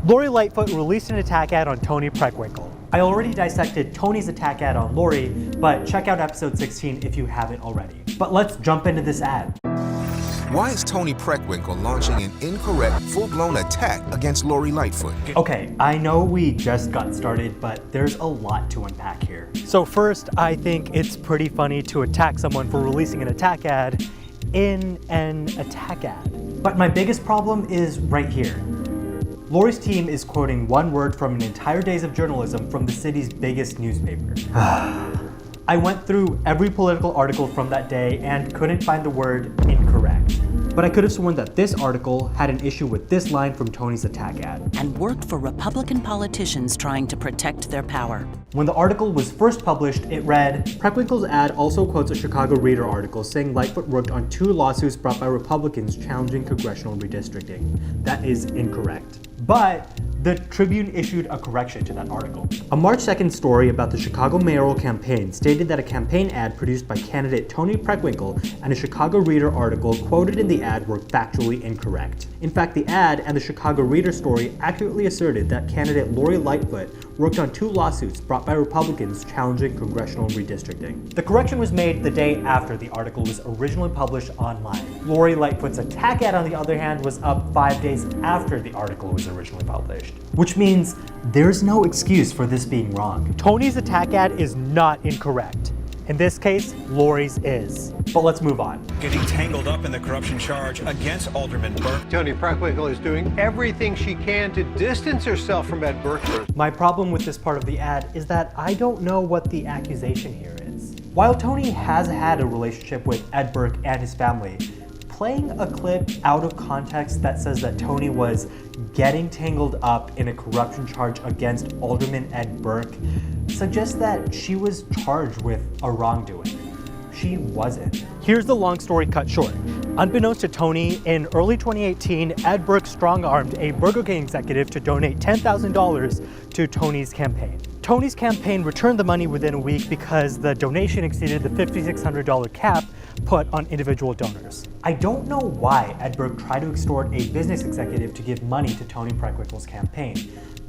Lori Lightfoot released an attack ad on Toni Preckwinkle. I already dissected Toni's attack ad on Lori, but check out episode 16 if you haven't already. But let's jump into this ad. Why is Toni Preckwinkle launching an incorrect, full-blown attack against Lori Lightfoot? Okay, I know we just got started, but there's a lot to unpack here. So first, I think it's pretty funny to attack someone for releasing an attack ad in an attack ad. But my biggest problem is right here. Lori's team is quoting one word from an entire days of journalism from the city's biggest newspaper. I went through every political article from that day and couldn't find the word incorrect. But I could have sworn that this article had an issue with this line from Toni's attack ad. And worked for Republican politicians trying to protect their power. When the article was first published, it read, Preckwinkle's ad also quotes a Chicago Reader article saying Lightfoot worked on 2 lawsuits brought by Republicans challenging congressional redistricting. That is incorrect. But the Tribune issued a correction to that article. A March 2nd story about the Chicago mayoral campaign stated that a campaign ad produced by candidate Toni Preckwinkle and a Chicago Reader article quoted in the ad were factually incorrect. In fact, the ad and the Chicago Reader story accurately asserted that candidate Lori Lightfoot worked on 2 lawsuits brought by Republicans challenging congressional redistricting. The correction was made the day after the article was originally published online. Lori Lightfoot's attack ad, on the other hand, was up 5 days after the article was originally published. Which means there's no excuse for this being wrong. Toni's attack ad is not incorrect. In this case, Lori's is. But let's move on. Getting tangled up in the corruption charge against Alderman Burke. Toni Preckwinkle is doing everything she can to distance herself from Ed Burke. My problem with this part of the ad is that I don't know what the accusation here is. While Toni has had a relationship with Ed Burke and his family, playing a clip out of context that says that Toni was getting tangled up in a corruption charge against Alderman Ed Burke suggests that she was charged with a wrongdoing. She wasn't. Here's the long story cut short. Unbeknownst to Toni, in early 2018, Ed Burke strong-armed a Burger King executive to donate $10,000 to Toni's campaign. Toni's campaign returned the money within a week because the donation exceeded the $5,600 cap put on individual donors. I don't know why Ed Burke tried to extort a business executive to give money to Toni Preckwinkle's campaign,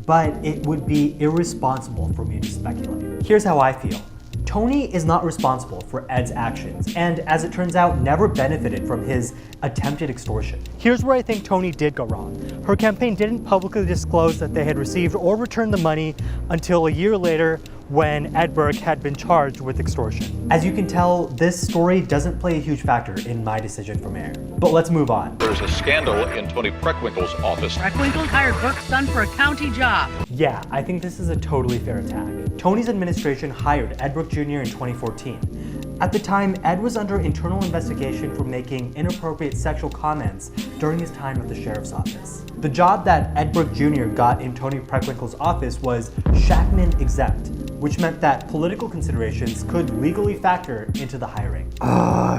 but it would be irresponsible for me to speculate. Here's how I feel. Toni is not responsible for Ed's actions, and as it turns out, never benefited from his attempted extortion. Here's where I think Toni did go wrong. Her campaign didn't publicly disclose that they had received or returned the money until a year later when Ed Burke had been charged with extortion. As you can tell, this story doesn't play a huge factor in my decision from air. But let's move on. There's a scandal in Toni Preckwinkle's office. Preckwinkle hired Burke's son for a county job. Yeah, I think this is a totally fair attack. Toni's administration hired Ed Burke Jr. in 2014. At the time, Ed was under internal investigation for making inappropriate sexual comments during his time at the sheriff's office. The job that Ed Burke Jr. got in Toni Preckwinkle's office was Shackman exempt, which meant that political considerations could legally factor into the hiring.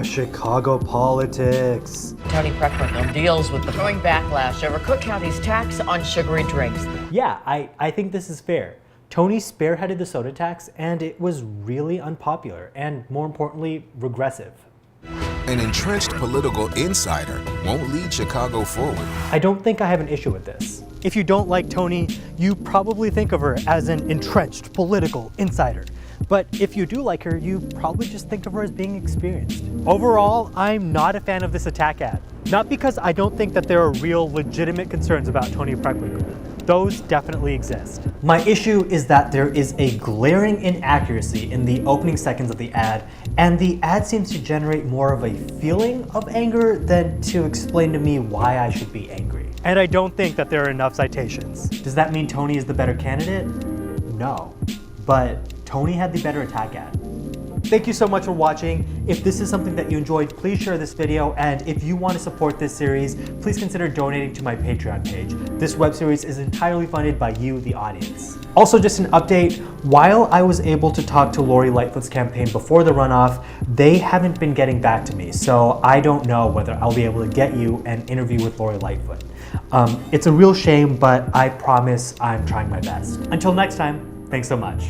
Chicago politics. Toni Preckwinkle deals with the growing backlash over Cook County's tax on sugary drinks. Yeah, I think this is fair. Toni spearheaded the soda tax, and it was really unpopular and, more importantly, regressive. An entrenched political insider won't lead Chicago forward. I don't think I have an issue with this. If you don't like Toni, you probably think of her as an entrenched political insider. But if you do like her, you probably just think of her as being experienced. Overall, I'm not a fan of this attack ad. Not because I don't think that there are real legitimate concerns about Toni Preckwinkle. Those definitely exist. My issue is that there is a glaring inaccuracy in the opening seconds of the ad, and the ad seems to generate more of a feeling of anger than to explain to me why I should be angry. And I don't think that there are enough citations. Does that mean Toni is the better candidate? No, but Toni had the better attack ad. Thank you so much for watching. If this is something that you enjoyed, please share this video, and if you want to support this series, please consider donating to my Patreon page. This web series is entirely funded by you, the audience. Also, just an update, while I was able to talk to Lori Lightfoot's campaign before the runoff, they haven't been getting back to me, so I don't know whether I'll be able to get you an interview with Lori Lightfoot. It's a real shame, but I promise I'm trying my best. Until next time, thanks so much.